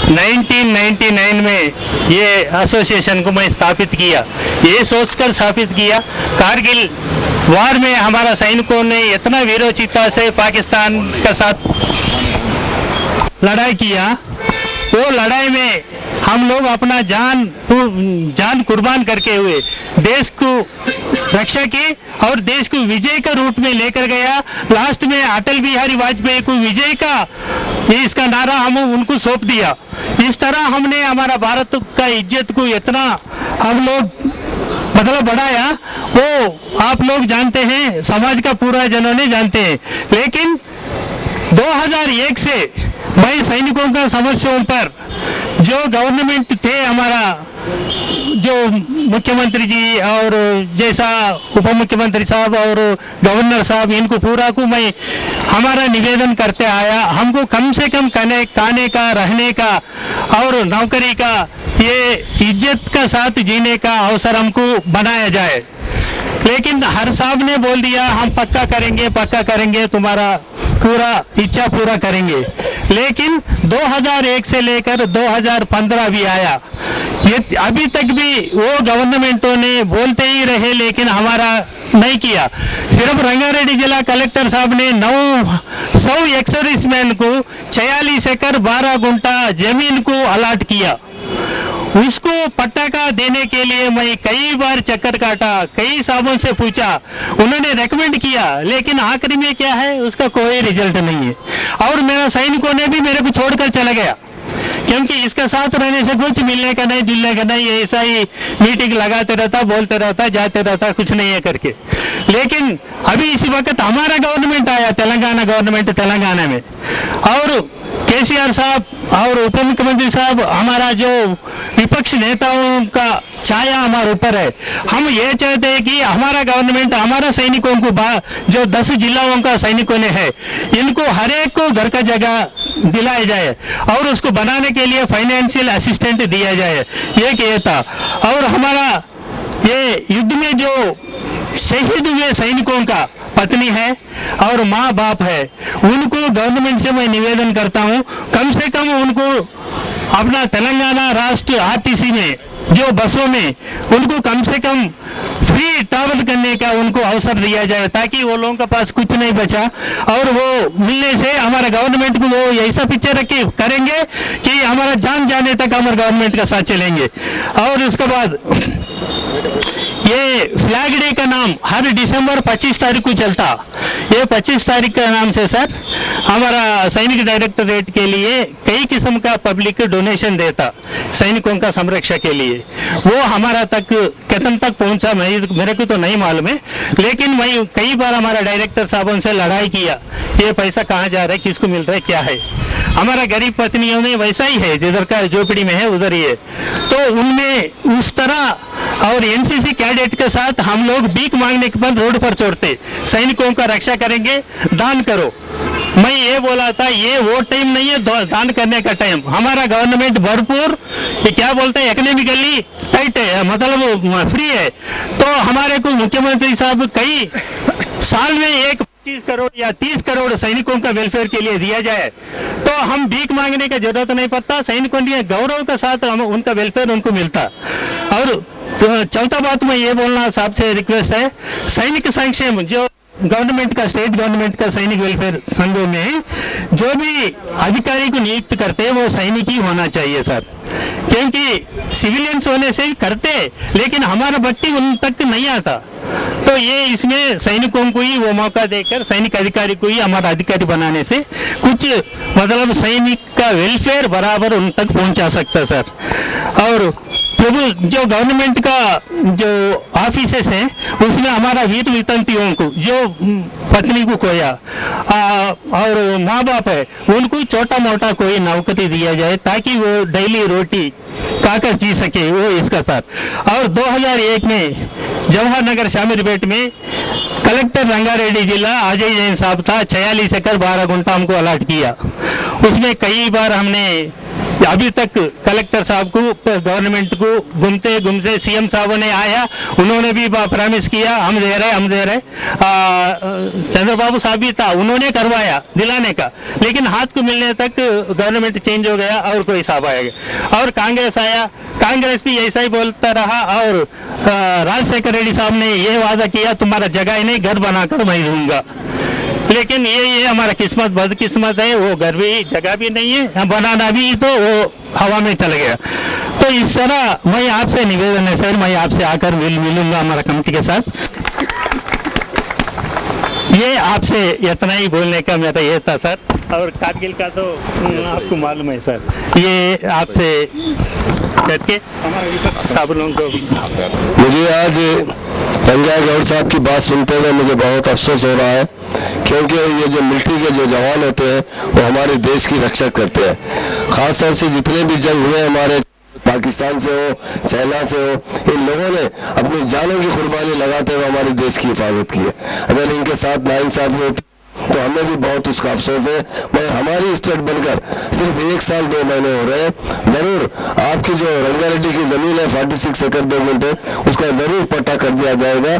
1999 में ये एसोसिएशन को मैं स्थापित किया। ये सोचकर स्थापित किया, कारगिल वार में हमारा सैनिकों ने इतना वीरोचिता से पाकिस्तान के साथ लड़ाई किया। वो लड़ाई में हम लोग अपना जान कुर्बान करके हुए देश को रक्षा की और देश को विजय का रूट में लेकर गया। लास्ट में अटल बिहारी वाजपेयी को विजय का इसका नारा हम उनको सौंप दिया। इस तरह हमने हमारा भारत का इज्जत को इतना हम लोग मतलब बढ़ाया, वो आप लोग जानते हैं, समाज का पूरा जनों ने जानते हैं। लेकिन 2001 से मैं सैनिकों का समस्याओं पर जो गवर्नमेंट थे हमारा, जो मुख्यमंत्री जी और जैसा उप मुख्यमंत्री साहब और गवर्नर साहब, इनको पूरा को मैं हमारा निवेदन करते आया, हमको कम से कम खाने का, रहने का और नौकरी का, ये इज्जत का साथ जीने का अवसर हमको बनाया जाए। लेकिन हर साहब ने बोल दिया हम पक्का करेंगे, तुम्हारा पूरा इच्छा पूरा करेंगे। लेकिन 2001 से लेकर 2015 भी आया, ये अभी तक भी वो गवर्नमेंटों ने बोलते ही रहे, लेकिन हमारा नहीं किया। सिर्फ रंगारेड्डी जिला कलेक्टर साहब ने 900 एक्स-सर्विसमैन को 46 एकड़ 12 गुंठा जमीन को अलाट किया। उसको पट्टा का देने के लिए मैं कई बार चक्कर काटा, कई साहबों से पूछा, उन्होंने रेकमेंड किया, लेकिन आखिरी में क्या है उसका कोई रिजल्ट नहीं है। और मेरा सैनिकों ने भी मेरे को छोड़कर चला गया, क्योंकि इसका साथ रहने से कुछ मिलने का नहीं, जुलने का नहीं, ऐसा ही मीटिंग लगाते रहता, बोलते रहता, जाते रहता, कुछ नहीं है करके। लेकिन अभी इसी वक्त हमारा गवर्नमेंट आया, तेलंगाना गवर्नमेंट तेलंगाना में, और केसीआर साहब और उप मुख्यमंत्री साहब, हमारा जो विपक्ष नेताओं का छाया हमारे ऊपर है। हम ये चाहते हैं कि हमारा गवर्नमेंट हमारा सैनिकों को जो 10 जिलाओं का सैनिकों ने है, इनको हर एक को घर का जगह दिलाया जाए और उसको बनाने के लिए फाइनेंशियल असिस्टेंट दिया जाए, ये किया था। और हमारा ये युद्ध में जो शहीद हुए सैनिकों का पत्नी है और माँ बाप है, उनको गवर्नमेंट से मैं निवेदन करता हूँ, कम से कम उनको अपना तेलंगाना राष्ट्र आरटीसी में जो बसों में उनको कम से कम फ्री ट्रैवल करने का उनको अवसर दिया जाए, ताकि वो लोगों के पास कुछ नहीं बचा। और वो मिलने से हमारा गवर्नमेंट को वो ऐसा पिक्चर रखे करेंगे कि हमारा जान जाने तक हमारे गवर्नमेंट का साथ चलेंगे। और उसके बाद ये फ्लैग डे का नाम हर दिसंबर 25 तारीख को चलता। ये 25 तारीख का नाम से सर हमारा सैनिक डायरेक्टरेट के लिए कई किस्म का पब्लिक डोनेशन देता सैनिकों का संरक्षण के लिए। वो हमारा तक कितन तक पहुंचा मेरे को तो नहीं मालूम है, लेकिन मैं कई बार हमारा डायरेक्टर साहबों से लड़ाई किया, ये पैसा कहाँ जा रहा है, किसको मिल रहा है, क्या है। हमारा गरीब पत्नियों में वैसा ही है, जिधर का झोपड़ी में है उधर ही है, तो उनमें उस तरह। और एनसीसी कैडेट के साथ हम लोग भीख मांगने के बाद रोड पर छोड़ते, सैनिकों का रक्षा करेंगे, दान करो। मैं ये बोला था, ये वो टाइम नहीं है दान करने का टाइम। हमारा गवर्नमेंट भरपूर, ये क्या बोलते हैं, इकोनॉमिकली टाइट है, मतलब फ्री है। तो हमारे को मुख्यमंत्री साहब कई साल में 25 करोड़ या 30 करोड़ सैनिकों का वेलफेयर के लिए दिया जाए, तो हम भीख मांगने की जरूरत नहीं पड़ता, सैनिकों के गौरव के साथ हम उनका वेलफेयर उनको मिलता। और तो चौथा बात मैं ये बोलना साहब से रिक्वेस्ट है, सैनिक संक्षेम जो गवर्नमेंट का, स्टेट गवर्नमेंट का सैनिक वेलफेयर संघों में जो भी अधिकारी को नियुक्त करते हैं वो सैनिक ही होना चाहिए सर, क्योंकि सिविलियंस होने से करते, लेकिन हमारा बट्टी उन तक नहीं आता। तो ये इसमें सैनिकों को ही वो मौका देकर सैनिक अधिकारी को ही हमारा अधिकारी बनाने से कुछ मतलब सैनिक का वेलफेयर बराबर उन तक पहुंचा सकता सर। और प्रभु जो गवर्नमेंट का जो ऑफिसेस हैं उसमें हमारा वीर वितंतियों को जो पत्नी को खोया और माँ बाप है उनको छोटा मोटा कोई नौकरी दिया जाए, ताकि वो डेली रोटी खाकर जी सके, वो इसका साथ। और 2001 में जवाहर नगर शामिरपेट में कलेक्टर रंगारेड्डी जिला अजय जैन साहब था, 46 एकड़ 12 गुंठा हमको अलाट किया। उसमें कई बार हमने अभी तक कलेक्टर साहब को, गवर्नमेंट को घूमते घूमते सीएम साहब ने आया, उन्होंने भी प्रॉमिस किया हम दे रहे। चंद्रबाबू साहब भी था, उन्होंने करवाया दिलाने का, लेकिन हाथ को मिलने तक गवर्नमेंट चेंज हो गया और कोई साहब आएगा। और कांग्रेस आया, कांग्रेस भी ऐसा ही बोलता रहा। और राजशेखर रेड्डी साहब ने ये वादा किया तुम्हारा जगह ही नहीं, घर बनाकर मैं दूंगा। लेकिन ये हमारा किस्मत बदकिस्मत है, वो घर भी जगह भी नहीं है, बनाना भी तो वो हवा में चल गया। तो इस तरह मैं आपसे निवेदन है सर, मैं आपसे आकर मिलूंगा हमारा कमेटी के साथ। ये आपसे इतना ही बोलने का मेरा ये था सर। और कारगिल का तो आपको मालूम है सर, ये आपसे करके सब लोगों को। मुझे आज रंगा गौड़ साहब की बात सुनते हुए मुझे बहुत अफसोस हो रहा है, क्योंकि ये जो मिलिट्री के जो जवान होते हैं वो हमारे देश की रक्षा करते हैं। खासतौर से जितने भी जंग हुए हमारे पाकिस्तान से हो, चाइना से हो, इन लोगों ने अपनी जानों की कुर्बानी लगाते हुए हमारे देश की हिफाजत की है। अगर इनके साथ नाइंसाफी होती तो हमें भी बहुत उसका अफसोस है। मगर हमारी स्टेट बनकर सिर्फ 1 साल 2 महीने हो रहे हैं। जरूर आपकी जो रंगारेड्डी की जमीन है 46 एकड़ 2 गुंठे, उसका जरूर पट्टा कर दिया जाएगा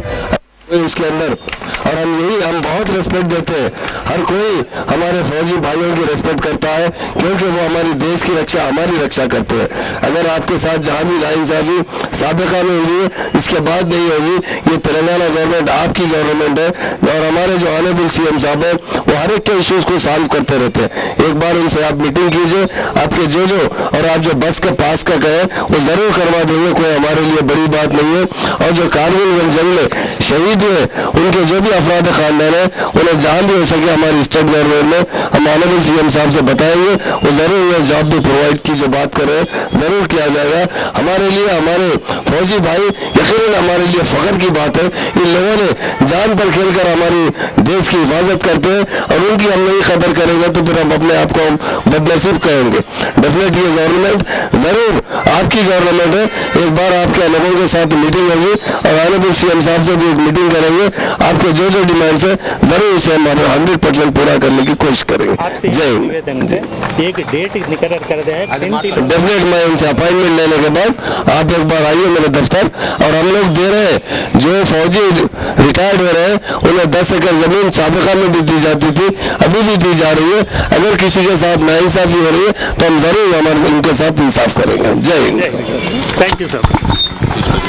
उसके अंदर। और हम बहुत रिस्पेक्ट देते हैं, हर कोई हमारे फौजी भाइयों की रिस्पेक्ट करता है, क्योंकि वो हमारी देश की रक्षा, हमारी रक्षा करते हैं। अगर आपके साथ जहाँ भी नाइंसाफी साबिका में हुई, इसके बाद नहीं होगी। ये तेलंगाना गवर्नमेंट आपकी गवर्नमेंट है और हमारे जो ऑनरेबल सीएम साहब है वो हर एक के इश्यूज को सॉल्व करते रहते हैं। एक बार उनसे आप मीटिंग कीजिए, आपके जो और आप जो बस के पास का कहे वो जरूर करवा देंगे, कोई हमारे लिए बड़ी बात नहीं है। और जो कारगिल जंग में शहीद हुए उनके जो भी अफराद खानदान है, उन्हें जहाँ भी हो सके हमारी स्टेट गवर्नमेंट में हम ऑनरेबल सीएम साहब से बताएंगे, वो जरूर ये जॉब भी प्रोवाइड की जो बात कर रहे हैं जरूर किया जाएगा। हमारे लिए हमारे फौजी भाई यकीनन हमारे लिए फख्र की बात है। इन लोगों ने जान पर खेलकर हमारी देश की हिफाजत करते हैं और उनकी हम नहीं कदर करेंगे तो फिर हम अपने आप को बदनसीब करेंगे। डेफिनेटली ये गवर्नमेंट जरूर आपकी गवर्नमेंट है। एक बार आपके लोगों के साथ मीटिंग होगी और ऑनरेबल सीएम साहब से भी एक मीटिंग करेंगे। आपके जो डिमांड्स है जरूर उसे हम 100% पूरा करने की कोशिश करेंगे। जय हिंद। एक डेट निकल कर दे, डेफिनेट मैं उनसे अपॉइंटमेंट लेने के बाद आप एक बार आइए मेरे दफ्तर। और हम लोग दे रहे हैं, जो फौजी रिटायर्ड हो रहे हैं उन्हें 10 एकड़ जमीन साबिका में भी दी जाती थी, अभी भी दी जा रही है। अगर किसी के साथ नाइंसाफी हो रही है तो हम जरूर हमारे उनके साथ इंसाफ करेंगे। जय हिंद। Thank you sir.